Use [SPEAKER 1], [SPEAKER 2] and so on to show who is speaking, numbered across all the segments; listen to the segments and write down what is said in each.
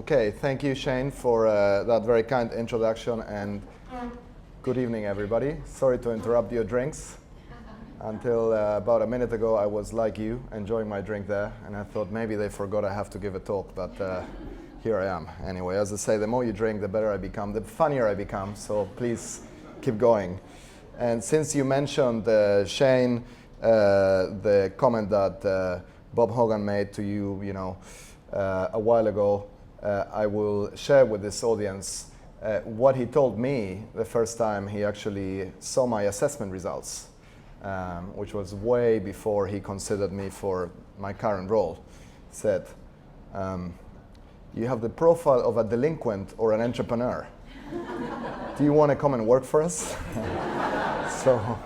[SPEAKER 1] Okay, thank you, Shane, for that very kind introduction, and good evening, everybody. Sorry to interrupt your drinks. Until about a minute ago, I was like you, enjoying my drink there, and I thought maybe they forgot I have to give a talk, but here I am. Anyway, as I say, the more you drink, the better I become, the funnier I become, so please keep going. And since you mentioned, Shane, the comment that Bob Hogan made to you, a while ago, I will share with this audience what he told me the first time he actually saw my assessment results, which was way before he considered me for my current role. He said, you have the profile of a delinquent or an entrepreneur. Do you want to come and work for us? So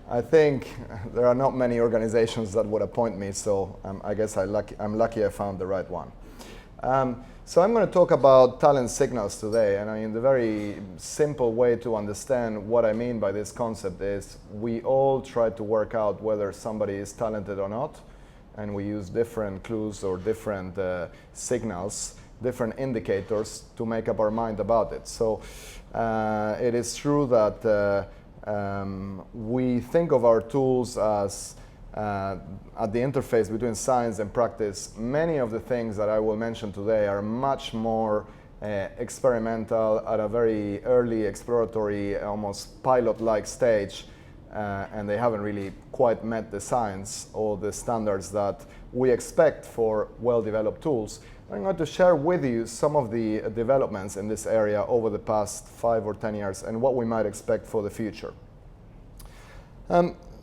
[SPEAKER 1] I think there are not many organizations that would appoint me, so I guess I'm lucky I found the right one. So I'm going to talk about talent signals today, and the very simple way to understand what I mean by this concept is we all try to work out whether somebody is talented or not, and we use different clues or different signals, different indicators to make up our mind about it. So it is true that we think of our tools as at the interface between science and practice. Many of the things that I will mention today are much more experimental, at a very early exploratory, almost pilot-like stage, and they haven't really quite met the science or the standards that we expect for well-developed tools. I'm going to share with you some of the developments in this area over the past 5 or 10 years and what we might expect for the future.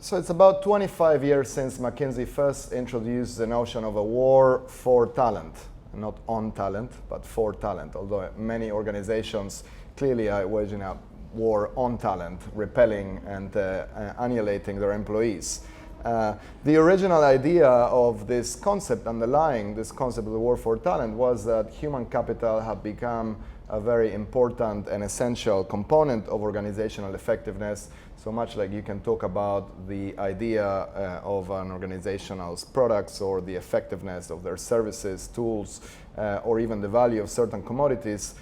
[SPEAKER 1] So it's about 25 years since McKinsey first introduced the notion of a war for talent, not on talent, but for talent, although many organizations clearly are waging a war on talent, repelling and annihilating their employees. The original idea of this concept, underlying this concept of the war for talent, was that human capital had become a very important and essential component of organizational effectiveness, so much like you can talk about the idea of an organization's products or the effectiveness of their services, tools, or even the value of certain commodities.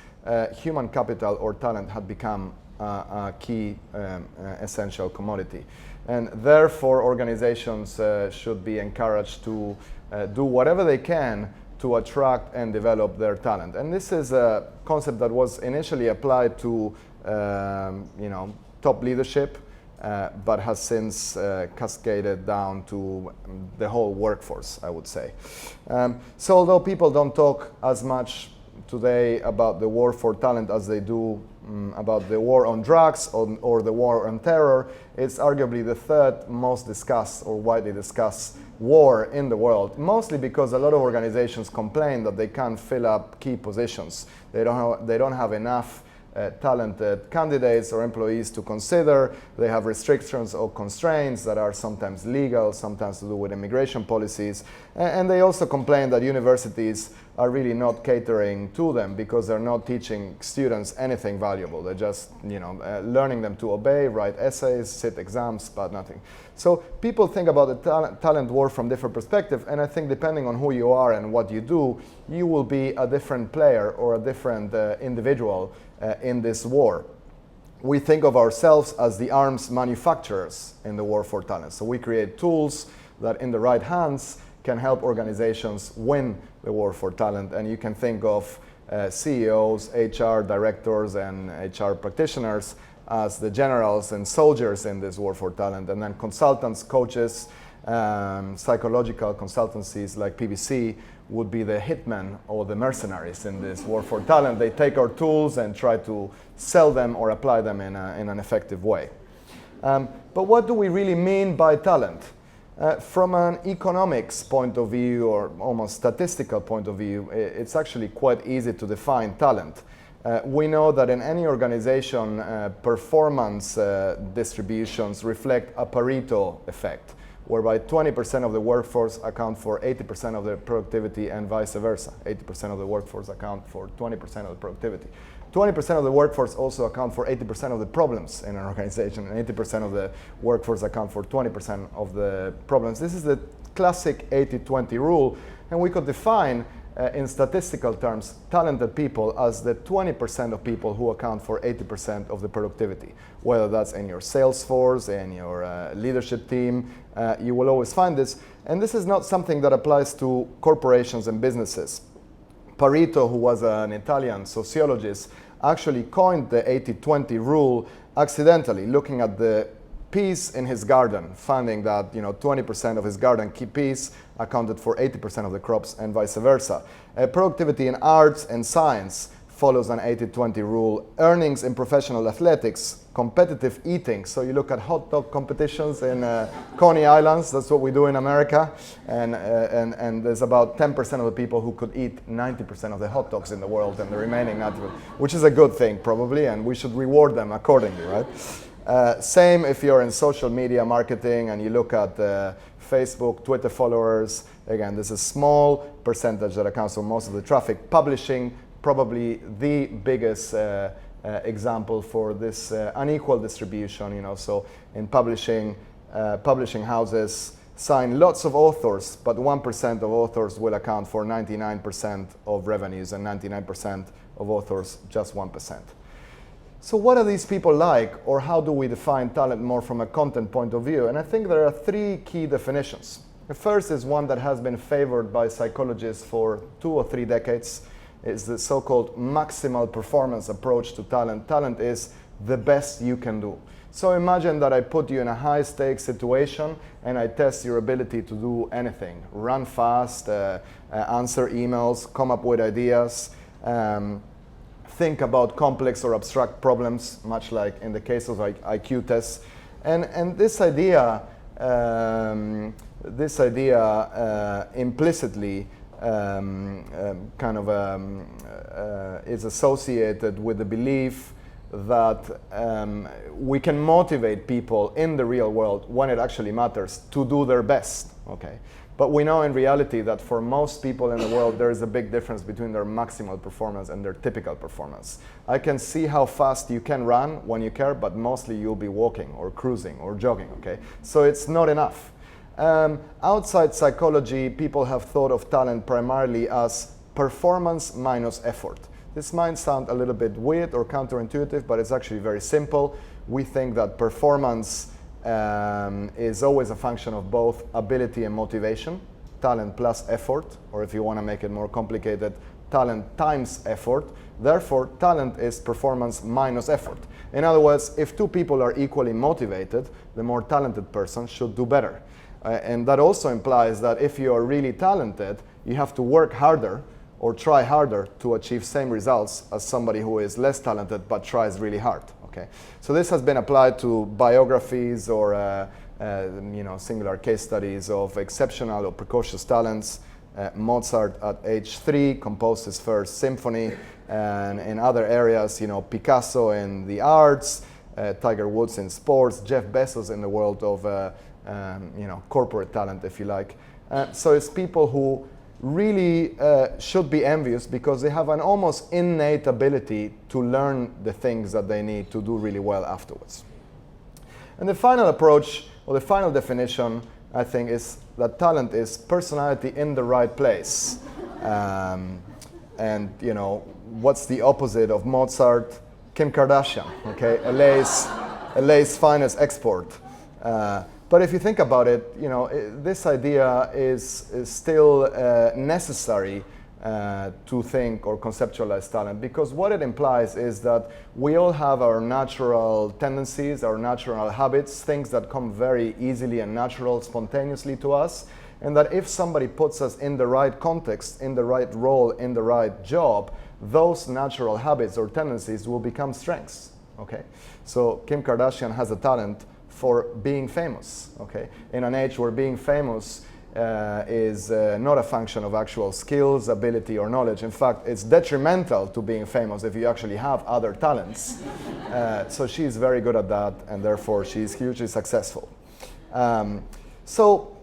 [SPEAKER 1] Human capital or talent had become a key essential commodity. And therefore, organizations should be encouraged to do whatever they can to attract and develop their talent. And this is a concept that was initially applied to top leadership, but has since cascaded down to the whole workforce, I would say. So although people don't talk as much today about the war for talent as they do about the war on drugs or the war on terror, it's arguably the third most discussed or widely discussed war in the world, mostly because a lot of organizations complain that they can't fill up key positions. They don't have enough talented candidates or employees to consider. They have restrictions or constraints that are sometimes legal, sometimes to do with immigration policies. And they also complain that universities are really not catering to them because they're not teaching students anything valuable. They're just learning them to obey, write essays, sit exams, but nothing. So people think about the talent war from different perspectives, and I think depending on who you are and what you do, you will be a different player or a different individual in this war. We think of ourselves as the arms manufacturers in the war for talent. So we create tools that in the right hands can help organizations win the war for talent. And you can think of CEOs, HR directors, and HR practitioners as the generals and soldiers in this war for talent. And then consultants, coaches, psychological consultancies like PwC would be the hitmen or the mercenaries in this war for talent. They take our tools and try to sell them or apply them in an effective way. But what do we really mean by talent? From an economics point of view or almost statistical point of view, it's actually quite easy to define talent. We know that in any organization, performance distributions reflect a Pareto effect, whereby 20% of the workforce account for 80% of the productivity and vice versa. 80% of the workforce account for 20% of the productivity. 20% of the workforce also account for 80% of the problems in an organization, and 80% of the workforce account for 20% of the problems. This is the classic 80-20 rule, and we could define in statistical terms, talented people as the 20% of people who account for 80% of the productivity. Whether that's in your sales force, in your leadership team, you will always find this. And this is not something that applies to corporations and businesses. Pareto, who was an Italian sociologist, actually coined the 80-20 rule accidentally, looking at the peas in his garden, finding that 20% of his garden peas accounted for 80% of the crops and vice versa. Productivity in arts and science follows an 80-20 rule. Earnings in professional athletics, competitive eating. So you look at hot dog competitions in Coney Islands, that's what we do in America, and there's about 10% of the people who could eat 90% of the hot dogs in the world, and the remaining 90%, which is a good thing probably, and we should reward them accordingly, right? Same if you're in social media marketing and you look at Facebook, Twitter followers. Again, this is a small percentage that accounts for most of the traffic. Publishing, probably the biggest example for this unequal distribution. So in publishing, publishing houses sign lots of authors, but 1% of authors will account for 99% of revenues, and 99% of authors just 1%. So what are these people like, or how do we define talent more from a content point of view? And I think there are three key definitions. The first is one that has been favored by psychologists for 2 or 3 decades. It's the so-called maximal performance approach to talent. Talent is the best you can do. So imagine that I put you in a high-stakes situation and I test your ability to do anything. Run fast, answer emails, come up with ideas, think about complex or abstract problems, much like in the case of IQ tests. And this idea implicitly is associated with the belief that we can motivate people in the real world when it actually matters to do their best. Okay. But we know in reality that for most people in the world, there is a big difference between their maximal performance and their typical performance. I can see how fast you can run when you care, but mostly you'll be walking or cruising or jogging, okay? So it's not enough. Outside psychology, people have thought of talent primarily as performance minus effort. This might sound a little bit weird or counterintuitive, but it's actually very simple. We think that performance is always a function of both ability and motivation, talent plus effort, or if you want to make it more complicated, talent times effort. Therefore, talent is performance minus effort. In other words, if 2 people are equally motivated, the more talented person should do better. And that also implies that if you are really talented, you have to work harder or try harder to achieve same results as somebody who is less talented but tries really hard. Okay. So this has been applied to biographies or singular case studies of exceptional or precocious talents. Mozart at age 3 composed his first symphony, and in other areas, Picasso in the arts, Tiger Woods in sports, Jeff Bezos in the world of corporate talent, if you like. So it's people who really should be envious because they have an almost innate ability to learn the things that they need to do really well afterwards. And the final approach, or the final definition, I think, is that talent is personality in the right place. And what's the opposite of Mozart? Kim Kardashian, okay? LA's finest export. But if you think about it, this idea is still necessary to think or conceptualize talent, because what it implies is that we all have our natural tendencies, our natural habits, things that come very easily and natural, spontaneously to us, and that if somebody puts us in the right context, in the right role, in the right job, those natural habits or tendencies will become strengths. Okay, so Kim Kardashian has a talent for being famous, okay? In an age where being famous is not a function of actual skills, ability, or knowledge. In fact, it's detrimental to being famous if you actually have other talents. So she's very good at that, and therefore she's hugely successful. So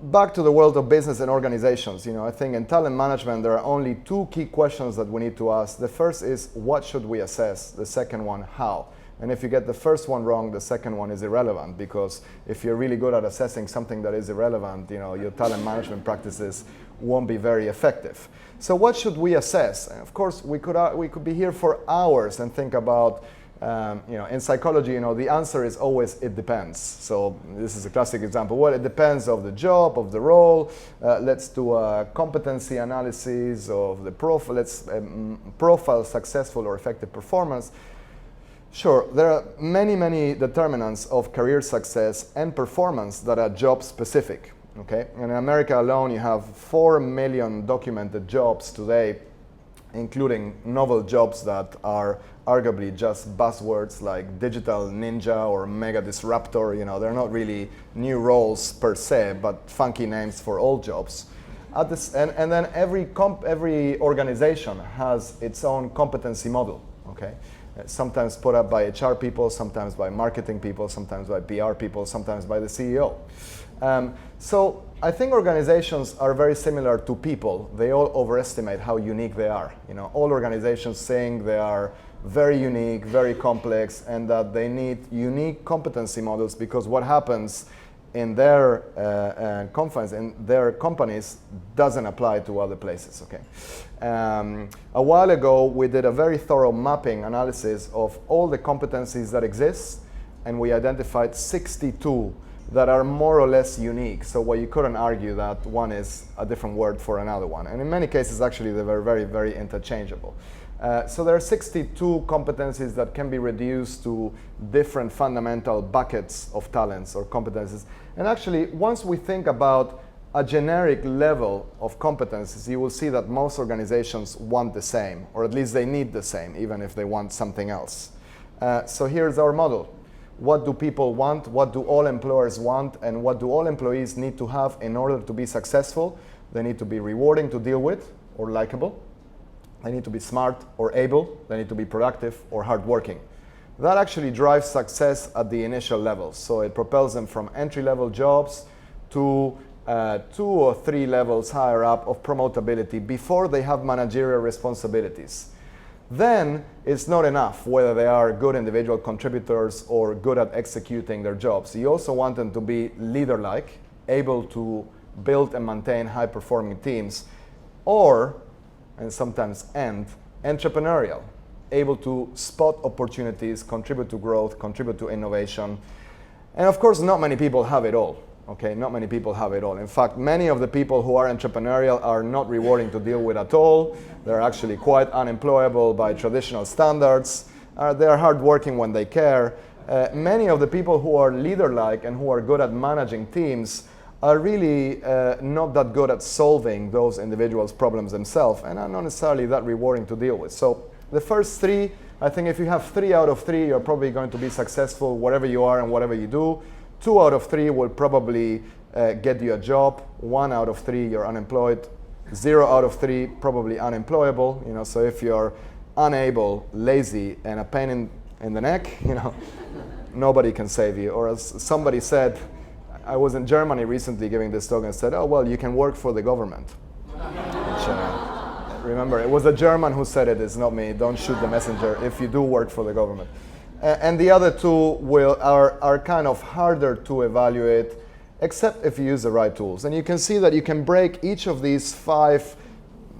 [SPEAKER 1] back to the world of business and organizations, I think in talent management there are only 2 key questions that we need to ask. The first is, what should we assess? The second one, how? And if you get the first one wrong, the second one is irrelevant, because if you're really good at assessing something that is irrelevant, your talent management practices won't be very effective. So what should we assess? And of course, we could be here for hours and think about, in psychology, the answer is always it depends. So this is a classic example. Well, it depends of the job, of the role. Let's do a competency analysis of the profile. Let's profile successful or effective performance. Sure, there are many, many determinants of career success and performance that are job specific. Okay, in America alone, you have 4 million documented jobs today, including novel jobs that are arguably just buzzwords like digital ninja or mega disruptor. They're not really new roles per se, but funky names for old jobs. And then every organization has its own competency model. Okay, sometimes put up by HR people, sometimes by marketing people, sometimes by PR people, sometimes by the CEO. So I think organizations are very similar to people. They all overestimate how unique they are. All organizations saying they are very unique, very complex, and that they need unique competency models, because what happens in their confines, in their companies, doesn't apply to other places. Okay. A while ago, we did a very thorough mapping analysis of all the competencies that exist, and we identified 62 that are more or less unique. So you couldn't argue that one is a different word for another one. And in many cases, actually, they were very, very interchangeable. So there are 62 competencies that can be reduced to different fundamental buckets of talents or competencies. And actually, once we think about a generic level of competencies, you will see that most organizations want the same, or at least they need the same, even if they want something else. So here's our model. What do people want? What do all employers want? And what do all employees need to have in order to be successful? They need to be rewarding to deal with or likable. They need to be smart or able. They need to be productive or hardworking. That actually drives success at the initial level. So it propels them from entry-level jobs to 2 or 3 levels higher up of promotability before they have managerial responsibilities. Then it's not enough whether they are good individual contributors or good at executing their jobs. You also want them to be leader-like, able to build and maintain high-performing teams, or, and sometimes entrepreneurial, able to spot opportunities, contribute to growth, contribute to innovation. And of course, not many people have it all. Okay, not many people have it all. In fact, many of the people who are entrepreneurial are not rewarding to deal with at all. They're actually quite unemployable by traditional standards. They are hardworking when they care. Many of the people who are leader-like and who are good at managing teams are really not that good at solving those individuals' problems themselves, and are not necessarily that rewarding to deal with. So the first 3, I think if you have 3 out of 3, you're probably going to be successful wherever you are and whatever you do. 2 out of 3 will probably get you a job. 1 out of 3, you're unemployed. 0 out of 3, probably unemployable. So if you're unable, lazy, and a pain in the neck, nobody can save you. Or as somebody said, I was in Germany recently giving this talk and said, oh, well, you can work for the government. Which, remember, it was a German who said it, it's not me. Don't shoot the messenger if you do work for the government. And the other 2 are kind of harder to evaluate, except if you use the right tools. And you can see that you can break each of these 5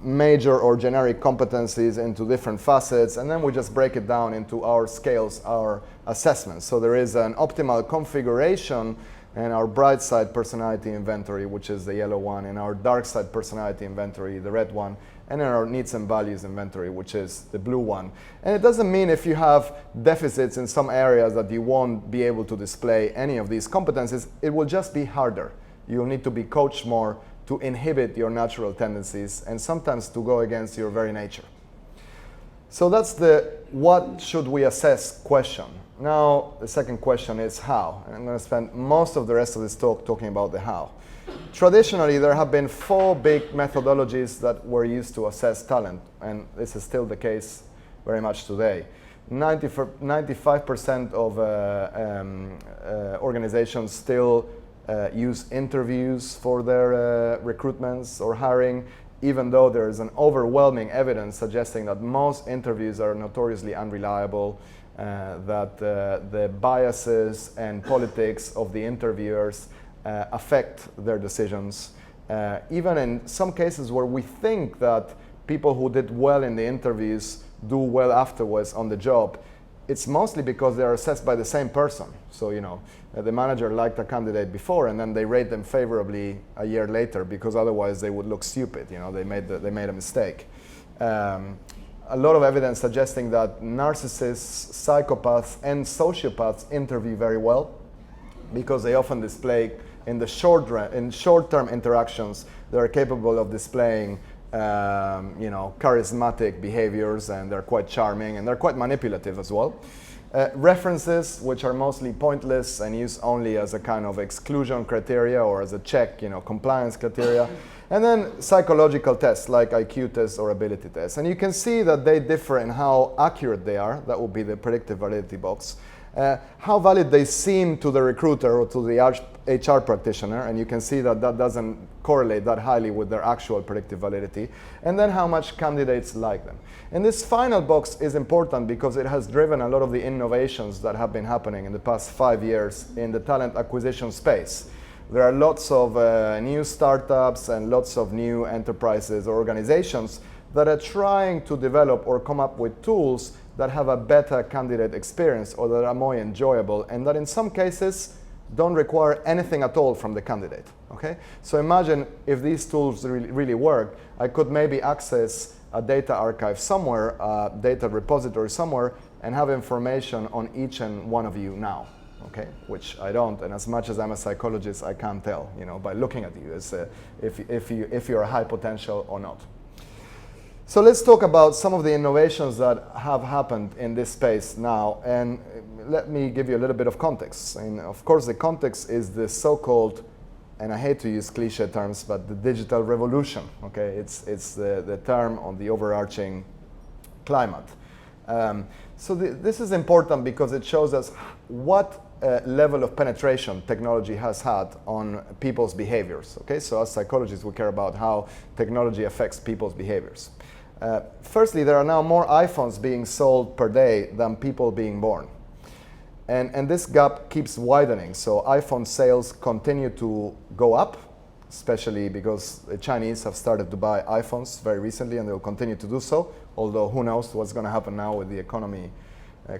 [SPEAKER 1] major or generic competencies into different facets, and then we just break it down into our scales, our assessments. So there is an optimal configuration and our bright side personality inventory, which is the yellow one, and our dark side personality inventory, the red one, and then our needs and values inventory, which is the blue one. And it doesn't mean if you have deficits in some areas that you won't be able to display any of these competencies. It will just be harder. You'll need to be coached more to inhibit your natural tendencies and sometimes to go against your very nature. So that's the what should we assess question. Now, the second question is how. And I'm going to spend most of the rest of this talk talking about the how. Traditionally, there have been 4 big methodologies that were used to assess talent, and this is still the case very much today. 95% of organizations still use interviews for their recruitments or hiring, even though there is an overwhelming evidence suggesting that most interviews are notoriously unreliable. that the biases and politics of the interviewers affect their decisions. Even in some cases where we think that people who did well in the interviews do well afterwards on the job, it's mostly because they are assessed by the same person. So, the manager liked a candidate before, and then they rate them favorably a year later, because otherwise they would look stupid. They made a mistake. A lot of evidence suggesting that narcissists, psychopaths, and sociopaths interview very well, because they often display in short-term interactions, they are capable of displaying charismatic behaviors, and they're quite charming, and they're quite manipulative as well. References, which are mostly pointless and used only as a kind of exclusion criteria or as a check, compliance criteria. And then psychological tests like IQ tests or ability tests. And you can see that they differ in how accurate they are. That would be the predictive validity box. How valid they seem to the recruiter or to the HR practitioner, and you can see that that doesn't correlate that highly with their actual predictive validity, and then how much candidates like them. And this final box is important because it has driven a lot of the innovations that have been happening in the past 5 years in the talent acquisition space. There are lots of new startups and lots of new enterprises or organizations that are trying to develop or come up with tools that have a better candidate experience or that are more enjoyable, and that in some cases don't require anything at all from the candidate. Okay? So imagine if these tools really work, I could maybe access a data archive somewhere, a data repository somewhere, and have information on each and one of you now. Okay? Which I don't, and as much as I'm a psychologist, I can't tell, by looking at you, if you're a high potential or not. So let's talk about some of the innovations that have happened in this space now, and let me give you a little bit of context. And of course, the context is the so-called, and I hate to use cliche terms, but the digital revolution. Okay, it's the term on the overarching climate. This is important because it shows us what level of penetration technology has had on people's behaviors. Okay, so as psychologists, we care about how technology affects people's behaviors. Firstly, there are now more iPhones being sold per day than people being born. And this gap keeps widening. So iPhone sales continue to go up, especially because the Chinese have started to buy iPhones very recently, and they'll continue to do so, although who knows what's going to happen now with the economy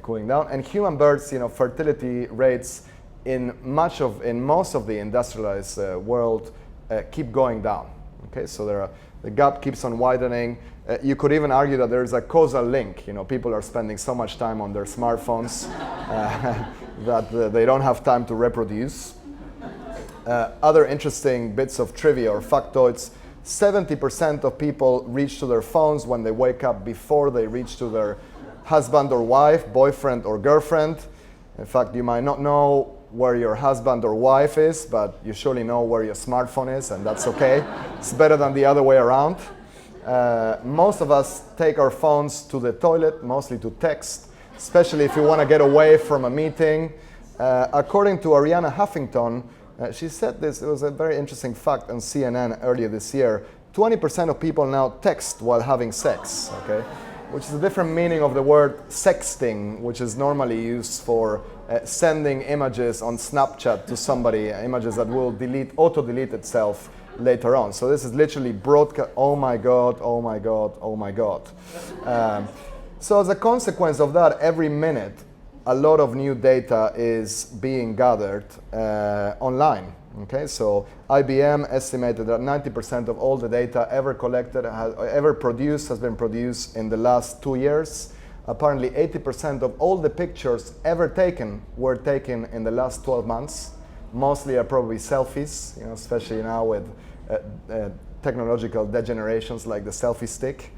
[SPEAKER 1] cooling down. And human births, fertility rates in most of the industrialized world keep going down. Okay, so the gap keeps on widening. You could even argue that there is a causal link. People are spending so much time on their smartphones that they don't have time to reproduce. Other interesting bits of trivia or factoids: 70% of people reach to their phones when they wake up before they reach to their husband or wife, boyfriend or girlfriend. In fact, you might not know where your husband or wife is, but you surely know where your smartphone is, and that's okay. It's better than the other way around. Most of us take our phones to the toilet, mostly to text, especially if you want to get away from a meeting. According to Arianna Huffington, she said this, it was a very interesting fact on CNN earlier this year, 20% of people now text while having sex, okay? Which is a different meaning of the word sexting, which is normally used for sending images on Snapchat to somebody, images that will auto-delete itself later on. So this is literally broadcast, oh my God, oh my God, oh my God. So as a consequence of that, every minute, a lot of new data is being gathered online. Okay, so IBM estimated that 90% of all the data ever collected, ever produced, has been produced in the last 2 years. Apparently 80% of all the pictures ever taken were taken in the last 12 months. Mostly are probably selfies, especially now with technological degenerations like the selfie stick.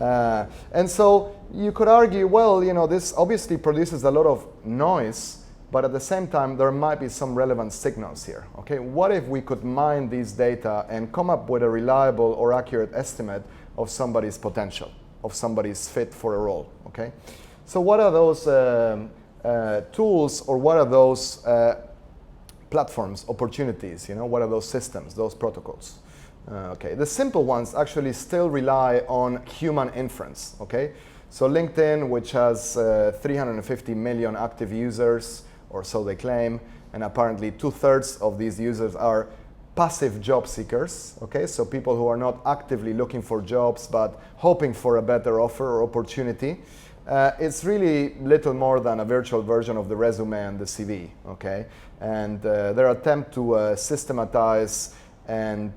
[SPEAKER 1] And so you could argue, well, this obviously produces a lot of noise, but at the same time, there might be some relevant signals here. Okay, what if we could mine these data and come up with a reliable or accurate estimate of somebody's potential, of somebody's fit for a role? Okay, so what are those tools, or what are those platforms, opportunities? What are those systems, those protocols? Okay, the simple ones actually still rely on human inference. Okay, So LinkedIn, which has 350 million active users, or so they claim, and apparently 2/3 of these users are passive job seekers, okay? So people who are not actively looking for jobs, but hoping for a better offer or opportunity. It's really little more than a virtual version of the resume and the CV, okay? And their attempt to systematize and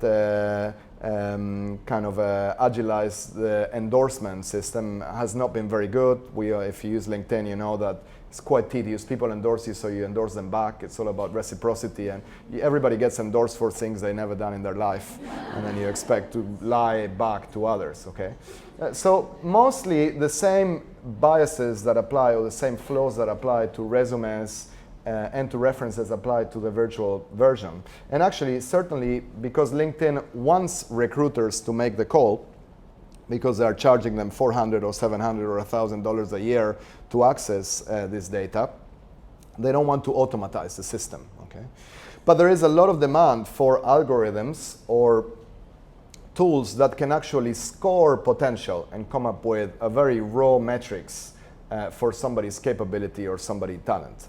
[SPEAKER 1] kind of agilize the endorsement system has not been very good. If you use LinkedIn, you know that it's quite tedious. People endorse you, so you endorse them back. It's all about reciprocity, and everybody gets endorsed for things they never done in their life, and then you expect to lie back to others, okay? So mostly the same biases that apply, or the same flaws that apply to resumes and to references apply to the virtual version. And actually, certainly, because LinkedIn wants recruiters to make the call, because they're charging them $400 or $700 or $1,000 a year to access this data, they don't want to automatize the system, okay? But there is a lot of demand for algorithms or tools that can actually score potential and come up with a very raw metrics for somebody's capability or somebody's talent.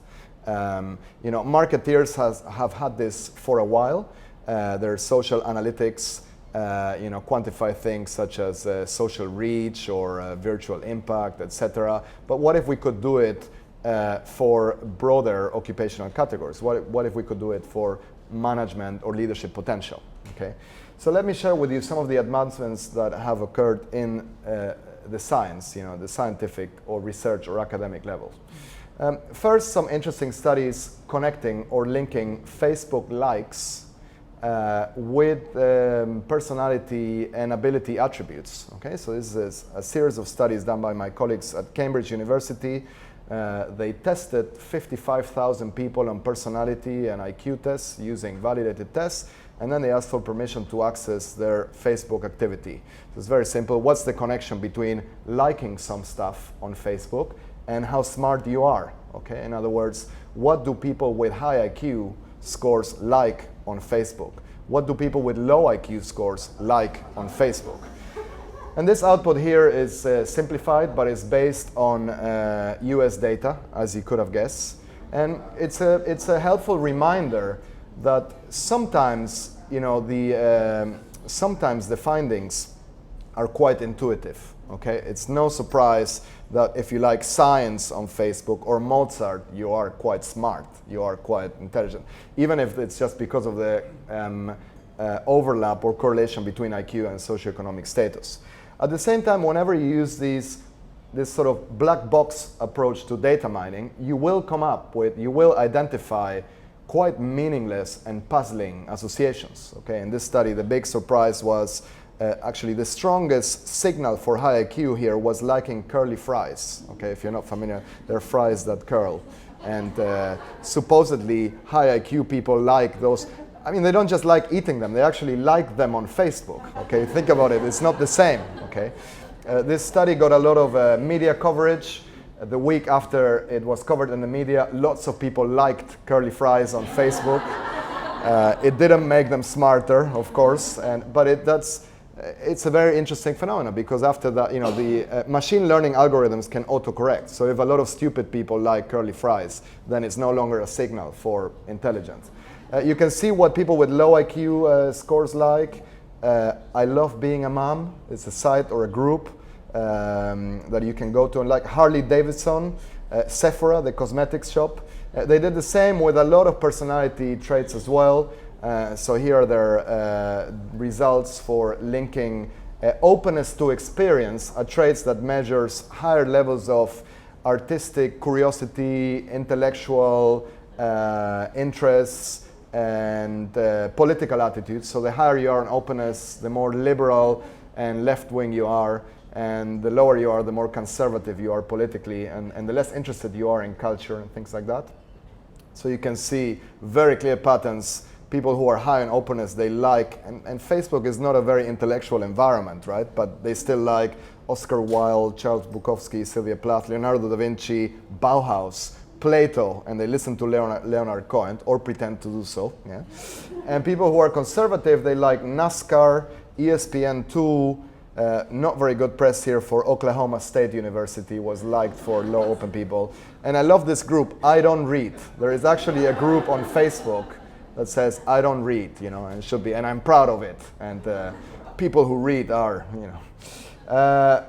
[SPEAKER 1] You know, marketeers have had this for a while. Their social analytics, you know, quantify things such as social reach or virtual impact, etc. But what if we could do it for broader occupational categories? What if we could do it for management or leadership potential? Okay, so let me share with you some of the advancements that have occurred in the science, you know, the scientific or research or academic levels. First, some interesting studies connecting or linking Facebook likes with personality and ability attributes. Okay, so this is a series of studies done by my colleagues at Cambridge University. They tested 55,000 people on personality and IQ tests using validated tests, and then they asked for permission to access their Facebook activity. So it's very simple. What's the connection between liking some stuff on Facebook and how smart you are? Okay, in other words, what do people with high IQ scores like on Facebook? What do people with low IQ scores like on Facebook? And this output here is simplified, but it's based on US data, as you could have guessed. And it's a helpful reminder that sometimes, you know, sometimes the findings are quite intuitive. Okay, it's no surprise that if you like science on Facebook or Mozart, you are quite smart, you are quite intelligent, even if it's just because of the overlap or correlation between IQ and socioeconomic status. At the same time, whenever you use this sort of black box approach to data mining, you will identify quite meaningless and puzzling associations. Okay, in this study, the big surprise was actually the strongest signal for high IQ here was liking curly fries. Okay, if you're not familiar, they're fries that curl. And supposedly high IQ people like those. I mean, they don't just like eating them, they actually like them on Facebook. Okay, think about it, it's not the same. Okay, this study got a lot of media coverage. The week after it was covered in the media, lots of people liked curly fries on Facebook. It didn't make them smarter, of course, but it's a very interesting phenomenon, because after that, you know, the machine learning algorithms can autocorrect. So if a lot of stupid people like curly fries, then it's no longer a signal for intelligence. You can see what people with low IQ scores like. I Love Being a Mom. It's a site or a group that you can go to, and like Harley Davidson, Sephora, the cosmetics shop. They did the same with a lot of personality traits as well. So here are their results for linking openness to experience, a trait that measures higher levels of artistic curiosity, intellectual interests, and political attitudes. So the higher you are in openness, the more liberal and left-wing you are, and the lower you are, the more conservative you are politically, and the less interested you are in culture and things like that. So you can see very clear patterns. People who are high in openness, they like, and Facebook is not a very intellectual environment, right? But they still like Oscar Wilde, Charles Bukowski, Sylvia Plath, Leonardo da Vinci, Bauhaus, Plato, and they listen to Leonard Cohen, or pretend to do so. Yeah? And people who are conservative, they like NASCAR, ESPN2, Not very good press here for Oklahoma State University, was liked for low open people. And I love this group, I Don't Read. There is actually a group on Facebook that says, I don't read, and it should be, and I'm proud of it. And people who read are,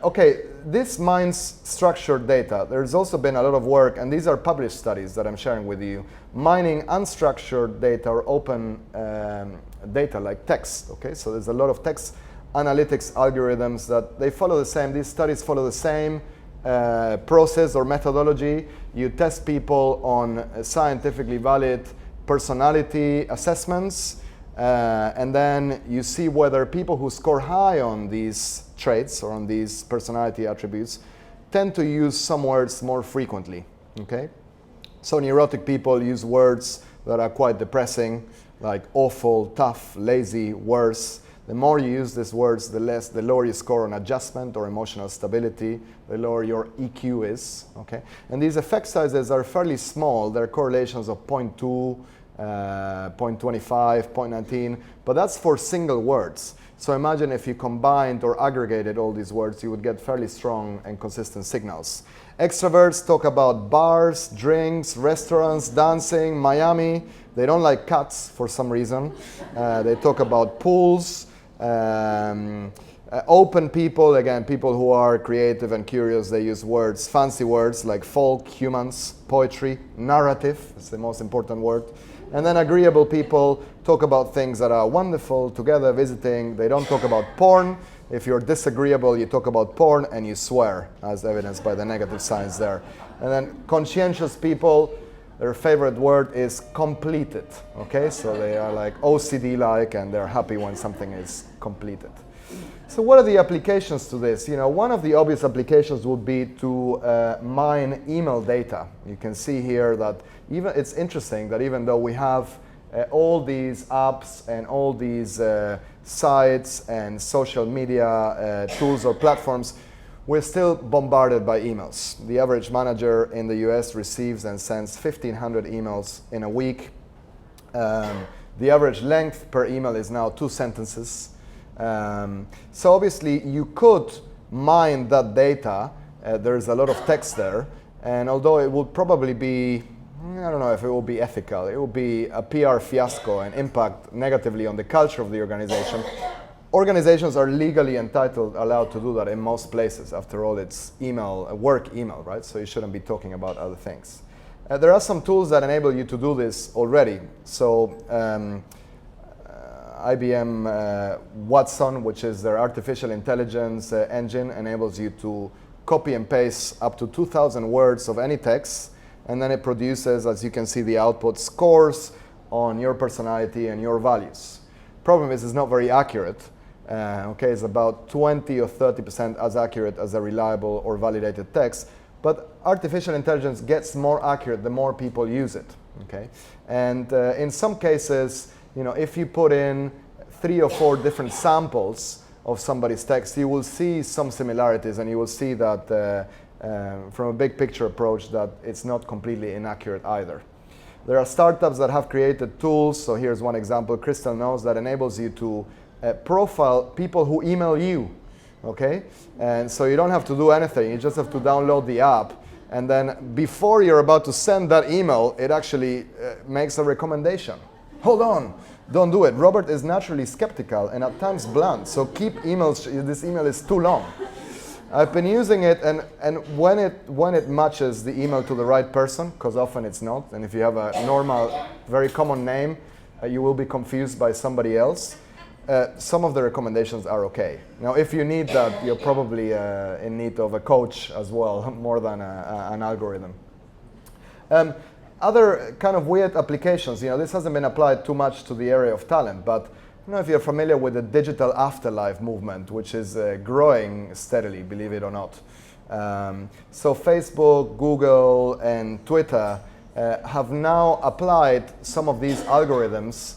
[SPEAKER 1] okay, this mines structured data. There's also been a lot of work, and these are published studies that I'm sharing with you, mining unstructured data or open data like text, okay? So there's a lot of text analytics algorithms that they follow the same, these studies follow the same process or methodology. You test people on scientifically valid personality assessments, and then you see whether people who score high on these traits or on these personality attributes tend to use some words more frequently, okay? So neurotic people use words that are quite depressing, like awful, tough, lazy, worse. The more you use these words, the lower you score on adjustment or emotional stability, the lower your EQ is, okay? And these effect sizes are fairly small. They're correlations of 0.2, 0.25, 0.19, but that's for single words. So imagine if you combined or aggregated all these words, you would get fairly strong and consistent signals. Extroverts talk about bars, drinks, restaurants, dancing, Miami. They don't like cats for some reason. They talk about pools. Open people, again, people who are creative and curious, they use words, fancy words like folk, humans, poetry, narrative is the most important word. And then agreeable people talk about things that are wonderful, together, visiting. They don't talk about porn. If you're disagreeable, you talk about porn and you swear, as evidenced by the negative signs there. And then conscientious people, their favorite word is completed, okay? So they are like OCD-like and they're happy when something is completed. So what are the applications to this? One of the obvious applications would be to mine email data. You can see here that it's interesting that even though we have all these apps and all these sites and social media tools or platforms, we're still bombarded by emails. The average manager in the US receives and sends 1,500 emails in a week. The average length per email is now 2 sentences. So obviously you could mine that data. There's a lot of text there. And although it would probably be, I don't know if it will be ethical, it will be a PR fiasco and impact negatively on the culture of the organization. Organizations are legally allowed to do that in most places. After all, it's work email, right? So you shouldn't be talking about other things. There are some tools that enable you to do this already. So IBM Watson, which is their artificial intelligence engine, enables you to copy and paste up to 2,000 words of any text, and then it produces, as you can see, the output scores on your personality and your values. Problem is, it's not very accurate. Okay, it's about 20 or 30% as accurate as a reliable or validated text, but artificial intelligence gets more accurate the more people use it. Okay, and in some cases, if you put in 3 or 4 different samples of somebody's text, you will see some similarities, and you will see that from a big picture approach that it's not completely inaccurate either. There are startups that have created tools. So here's one example, Crystal Knows, that enables you to profile people who email you, okay? And so you don't have to do anything. You just have to download the app. And then before you're about to send that email, it actually makes a recommendation. Hold on, don't do it. Robert is naturally skeptical and at times blunt. So keep emails, this email is too long. I've been using it, and when it matches the email to the right person, because often it's not, and if you have a normal, very common name, you will be confused by somebody else. Some of the recommendations are okay. Now, if you need that, you're probably in need of a coach as well, more than an algorithm. Other kind of weird applications, this hasn't been applied too much to the area of talent, but I don't know if you're familiar with the digital afterlife movement, which is growing steadily, believe it or not. So Facebook, Google, and Twitter have now applied some of these algorithms,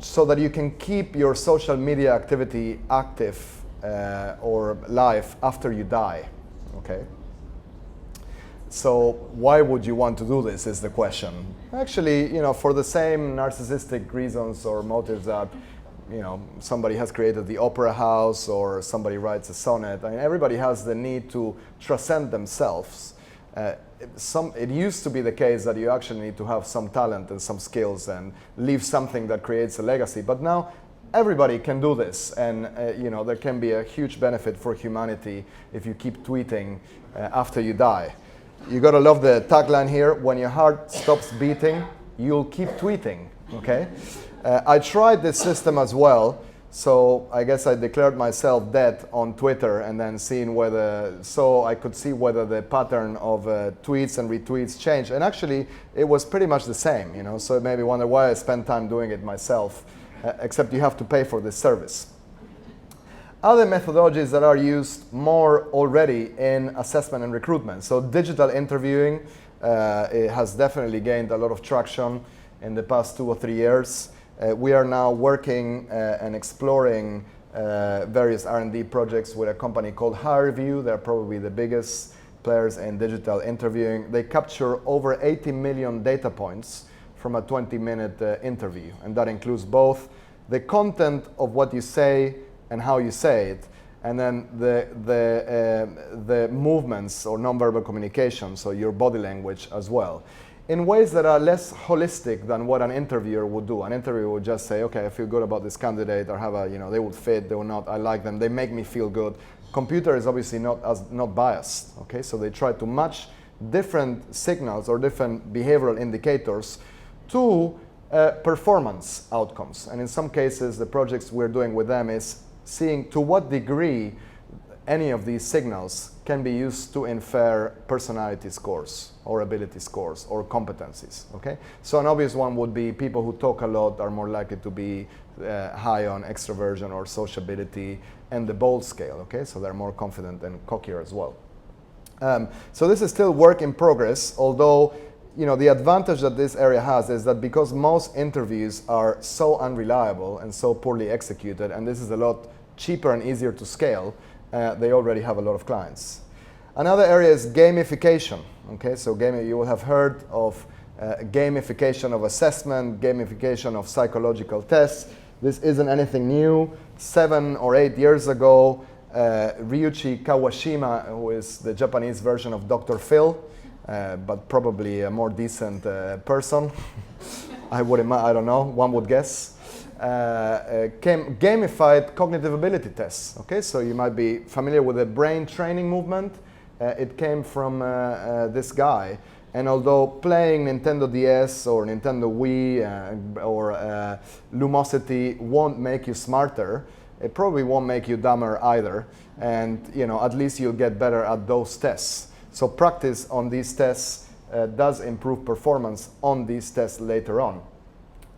[SPEAKER 1] so that you can keep your social media activity active or live after you die, okay? So why would you want to do this is the question. Actually, for the same narcissistic reasons or motives that somebody has created the opera house or somebody writes a sonnet. I mean, everybody has the need to transcend themselves. It used to be the case that you actually need to have some talent and some skills and leave something that creates a legacy. But now everybody can do this, and there can be a huge benefit for humanity if you keep tweeting after you die. You gotta love the tagline here: when your heart stops beating, you'll keep tweeting. Okay, I tried this system as well. So I guess I declared myself dead on Twitter, and then so I could see whether the pattern of tweets and retweets changed. And actually, it was pretty much the same. So it made me wonder why I spent time doing it myself, except you have to pay for this service. Other methodologies that are used more already in assessment and recruitment. So digital interviewing it has definitely gained a lot of traction in the past 2 or 3 years. We are now working and exploring various R&D projects with a company called HireVue. They're probably the biggest players in digital interviewing. They capture over 80 million data points from a 20-minute interview, and that includes both the content of what you say and how you say it, and then the movements or nonverbal communication, so your body language as well, in ways that are less holistic than what an interviewer would do. An interviewer would just say, okay, I feel good about this candidate, or they would fit, they would not, I like them, they make me feel good. Computer is obviously not biased, okay? So they try to match different signals or different behavioral indicators to performance outcomes. And in some cases, the projects we're doing with them is seeing to what degree any of these signals can be used to infer personality scores or ability scores or competencies, okay? So an obvious one would be people who talk a lot are more likely to be high on extroversion or sociability and the bold scale, okay? So they're more confident and cockier as well. So this is still work in progress, although the advantage that this area has is that because most interviews are so unreliable and so poorly executed, and this is a lot cheaper and easier to scale, they already have a lot of clients. Another area is gamification. Okay, so you will have heard of gamification of assessment, gamification of psychological tests. This isn't anything new. 7 or 8 years ago, Ryuichi Kawashima, who is the Japanese version of Dr. Phil, but probably a more decent person, I don't know, one would guess, gamified cognitive ability tests. Okay, so you might be familiar with the brain training movement. It came from this guy, and although playing Nintendo DS or Nintendo Wii or Lumosity won't make you smarter, it probably won't make you dumber either, and at least you'll get better at those tests. So practice on these tests does improve performance on these tests later on.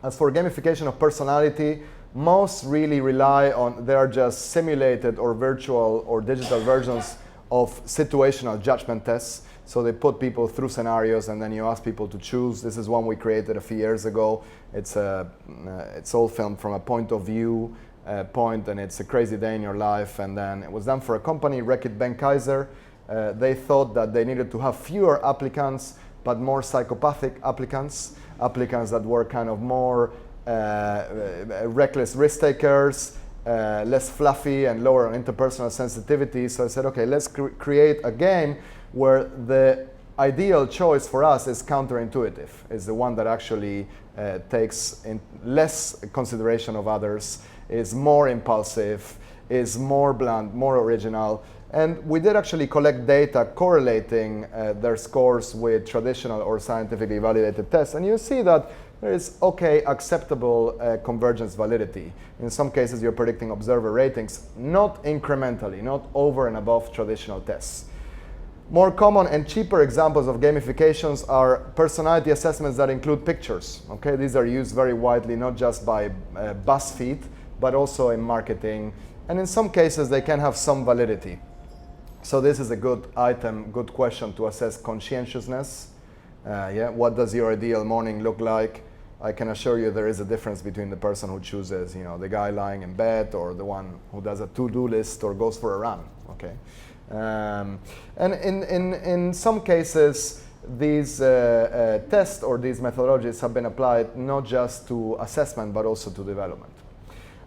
[SPEAKER 1] As for gamification of personality, most really rely on, they are just simulated or virtual or digital versions of situational judgment tests. So they put people through scenarios and then you ask people to choose. This is one we created a few years ago. It's all filmed from a point of view point, and it's a crazy day in your life. And then it was done for a company, Reckitt Benckiser. They thought that they needed to have fewer applicants, but more psychopathic applicants that were kind of more reckless risk takers, less fluffy and lower on interpersonal sensitivity. So I said, okay, let's create a game where the ideal choice for us is counterintuitive, is the one that actually takes in less consideration of others, is more impulsive, is more blunt, more original. And we did actually collect data correlating their scores with traditional or scientifically validated tests. And you see that there is acceptable convergence validity. In some cases, you're predicting observer ratings, not incrementally, not over and above traditional tests. More common and cheaper examples of gamifications are personality assessments that include pictures. Okay, these are used very widely, not just by BuzzFeed, but also in marketing. And in some cases, they can have some validity. So this is a good item, good question to assess conscientiousness. What does your ideal morning look like? I can assure you there is a difference between the person who chooses, the guy lying in bed, or the one who does a to-do list or goes for a run. Okay, and in some cases, these tests or these methodologies have been applied not just to assessment but also to development.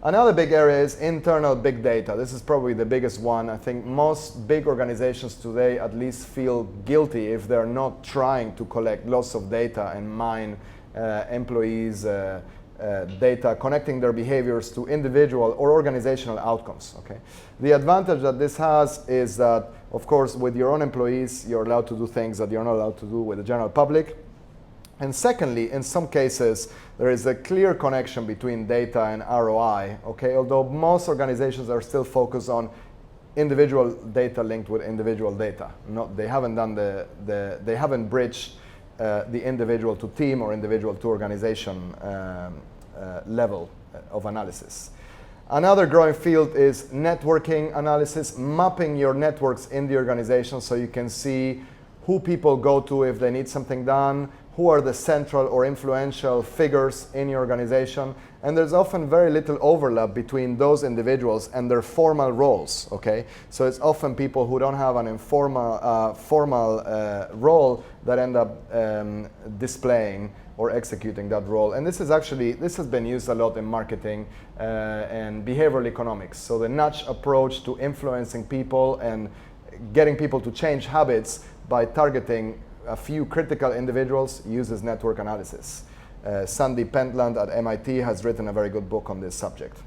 [SPEAKER 1] Another big area is internal big data. This is probably the biggest one. I think most big organizations today at least feel guilty if they're not trying to collect lots of data and mine employees' data, connecting their behaviors to individual or organizational outcomes. Okay? The advantage that this has is that, of course, with your own employees, you're allowed to do things that you're not allowed to do with the general public. And secondly, in some cases, there is a clear connection between data and ROI, okay? Although most organizations are still focused on individual data linked with individual data. They haven't done they haven't bridged the individual to team or individual to organization level of analysis. Another growing field is networking analysis, mapping your networks in the organization so you can see who people go to if they need something done, who are the central or influential figures in your organization, and there's often very little overlap between those individuals and their formal roles, okay? So it's often people who don't have an informal, formal role that end up displaying or executing that role. And this has been used a lot in marketing and behavioral economics. So the nudge approach to influencing people and getting people to change habits by targeting a few critical individuals uses network analysis. Sandy Pentland at MIT has written a very good book on this subject.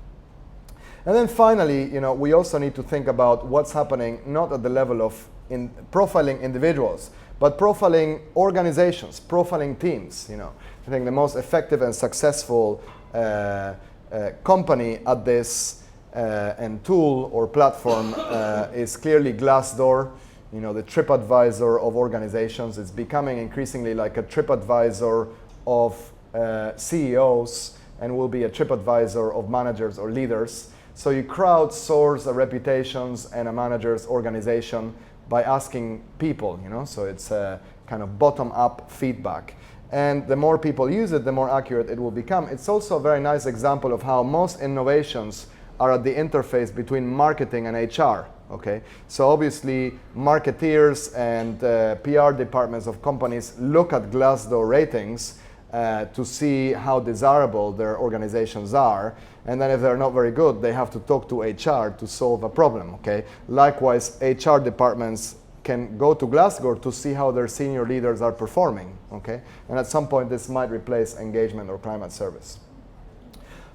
[SPEAKER 1] And then finally, we also need to think about what's happening not at the level of profiling individuals, but profiling organizations, profiling teams. I think the most effective and successful company at this and tool or platform is clearly Glassdoor. The TripAdvisor of organizations. Is becoming increasingly like a TripAdvisor of CEOs and will be a TripAdvisor of managers or leaders. So you crowdsource a reputations and a manager's organization by asking people, so it's a kind of bottom-up feedback. And the more people use it, the more accurate it will become. It's also a very nice example of how most innovations are at the interface between marketing and HR. Okay, so obviously marketeers and PR departments of companies look at Glassdoor ratings to see how desirable their organizations are, and then if they're not very good, they have to talk to HR to solve a problem. Okay, likewise, HR departments can go to Glassdoor to see how their senior leaders are performing. Okay, and at some point this might replace engagement or climate service.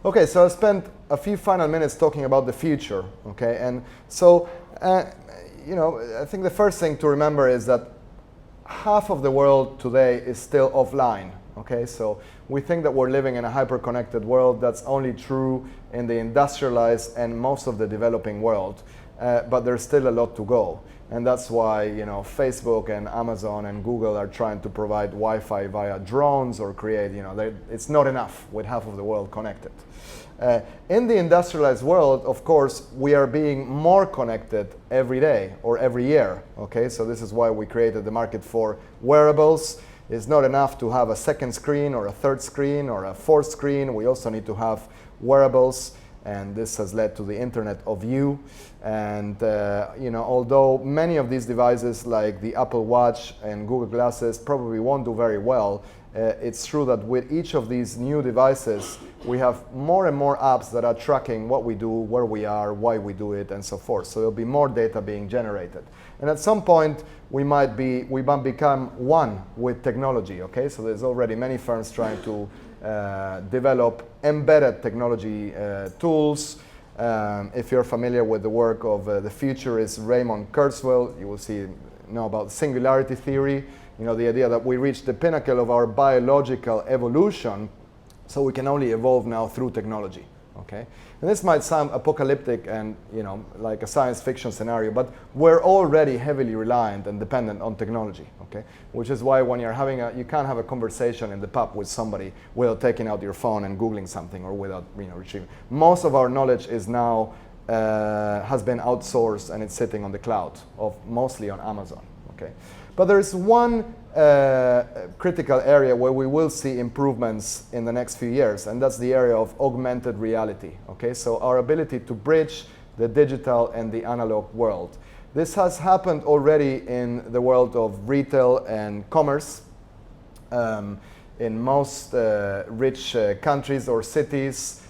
[SPEAKER 1] Okay, so I spent a few final minutes talking about the future, okay? And so, I think the first thing to remember is that half of the world today is still offline, okay? So we think that we're living in a hyper-connected world. That's only true in the industrialized and most of the developing world, but there's still a lot to go. And that's why, Facebook and Amazon and Google are trying to provide Wi-Fi via drones or create, it's not enough with half of the world connected. In the industrialized world, of course, we are being more connected every day or every year, okay? So this is why we created the market for wearables. It's not enough to have a second screen or a third screen or a fourth screen. We also need to have wearables, and this has led to the Internet of You. And although many of these devices like the Apple Watch and Google Glasses probably won't do very well, it's true that with each of these new devices, we have more and more apps that are tracking what we do, where we are, why we do it, and so forth. So there'll be more data being generated. And at some point, we might become one with technology, okay? So there's already many firms trying to develop embedded technology tools. If you're familiar with the work of the futurist Raymond Kurzweil, you will know about singularity theory. The idea that we reach the pinnacle of our biological evolution, so we can only evolve now through technology. Okay, and this might sound apocalyptic and like a science fiction scenario, but we're already heavily reliant and dependent on technology. Okay, which is why when you're you can't have a conversation in the pub with somebody without taking out your phone and googling something or without retrieving. Most of our knowledge is now has been outsourced and it's sitting on the cloud, mostly on Amazon. Okay, but there is one critical area where we will see improvements in the next few years, and that's the area of augmented reality. Okay, so our ability to bridge the digital and the analog world. This has happened already in the world of retail and commerce. In most rich countries or cities,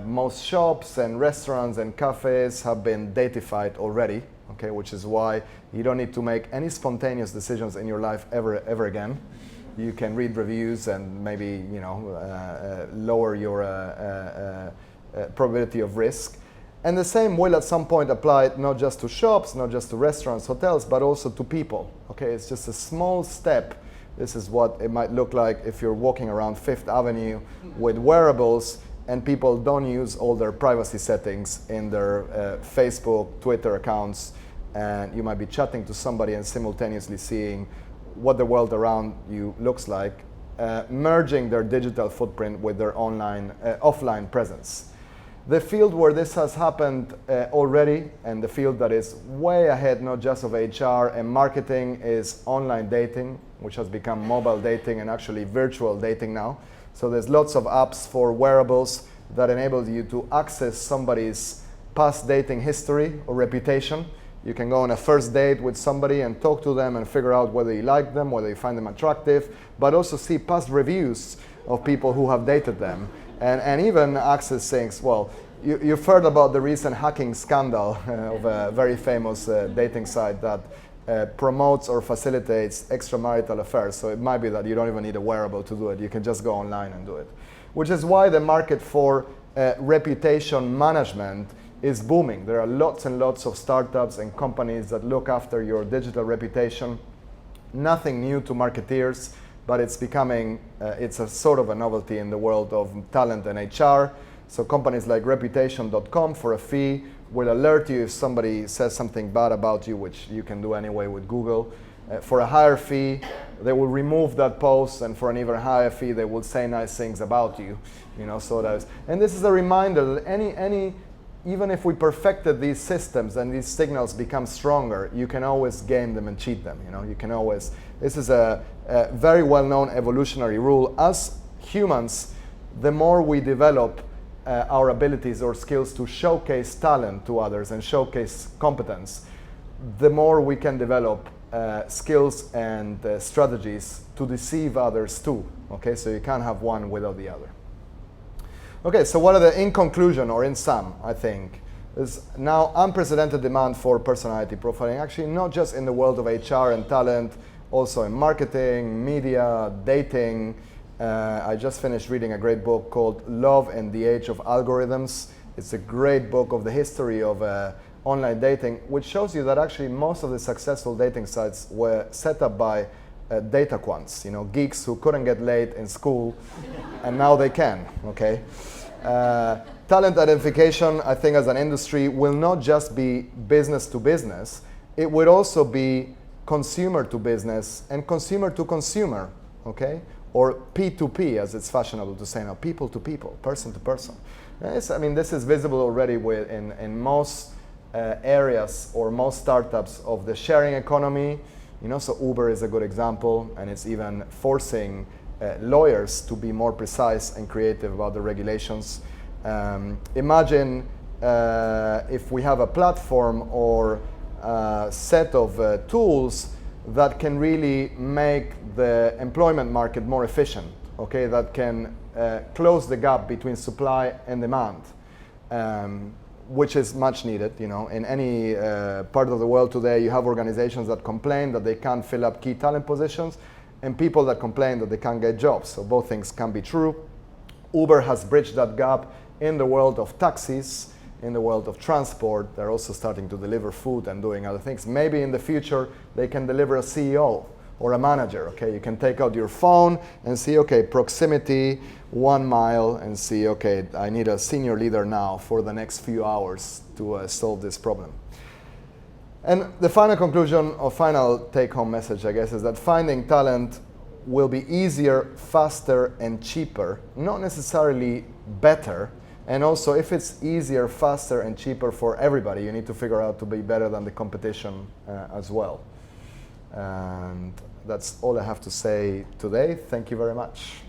[SPEAKER 1] most shops and restaurants and cafes have been datified already, okay, which is why you don't need to make any spontaneous decisions in your life ever again. You can read reviews and maybe lower your probability of risk. And the same will at some point apply not just to shops, not just to restaurants, hotels, but also to people. Okay, it's just a small step. This is what it might look like if you're walking around Fifth Avenue with wearables and people don't use all their privacy settings in their Facebook, Twitter accounts, and you might be chatting to somebody and simultaneously seeing what the world around you looks like, merging their digital footprint with their offline presence. The field where this has happened already, and the field that is way ahead not just of HR and marketing, is online dating, which has become mobile dating and actually virtual dating now. So there's lots of apps for wearables that enable you to access somebody's past dating history or reputation. You can go on a first date with somebody and talk to them and figure out whether you like them, whether you find them attractive, but also see past reviews of people who have dated them. And even access things. Well, you've heard about the recent hacking scandal of a very famous dating site that promotes or facilitates extramarital affairs. So it might be that you don't even need a wearable to do it. You can just go online and do it. Which is why the market for reputation management is booming. There are lots and lots of startups and companies that look after your digital reputation. Nothing new to marketeers, but it's becoming, it's a sort of a novelty in the world of talent and HR. So companies like Reputation.com for a fee will alert you if somebody says something bad about you, which you can do anyway with Google. For a higher fee, they will remove that post, and for an even higher fee, they will say nice things about you. And this is a reminder that even if we perfected these systems and these signals become stronger, you can always game them and cheat them. You can always. This is a very well-known evolutionary rule. As humans, the more we develop our abilities or skills to showcase talent to others and showcase competence, the more we can develop skills and strategies to deceive others too. Okay, so you can't have one without the other. Okay, so what are in conclusion or in sum, I think, is now unprecedented demand for personality profiling, actually not just in the world of HR and talent, also in marketing, media, dating. I just finished reading a great book called Love in the Age of Algorithms. It's a great book of the history of online dating, which shows you that actually most of the successful dating sites were set up by data quants, geeks who couldn't get laid in school, and now they can, okay? Talent identification, I think as an industry, will not just be business to business, it would also be consumer to business and consumer to consumer, okay? Or P2P, as it's fashionable to say now, people to people, person to person. This is visible already in most areas or most startups of the sharing economy. So Uber is a good example, and it's even forcing lawyers to be more precise and creative about the regulations. Imagine if we have a platform or a set of tools that can really make the employment market more efficient, okay, that can close the gap between supply and demand, which is much needed. In any part of the world today, you have organizations that complain that they can't fill up key talent positions, and people that complain that they can't get jobs. So both things can be true. Uber has bridged that gap in the world of taxis, in the world of transport. They're also starting to deliver food and doing other things. Maybe in the future, they can deliver a CEO or a manager, okay? You can take out your phone and see, okay, proximity, 1 mile, and see, okay, I need a senior leader now for the next few hours to solve this problem. And the final conclusion or final take-home message, I guess, is that finding talent will be easier, faster, and cheaper, not necessarily better. And also, if it's easier, faster, and cheaper for everybody, you need to figure out to be better than the competition as well. And that's all I have to say today. Thank you very much.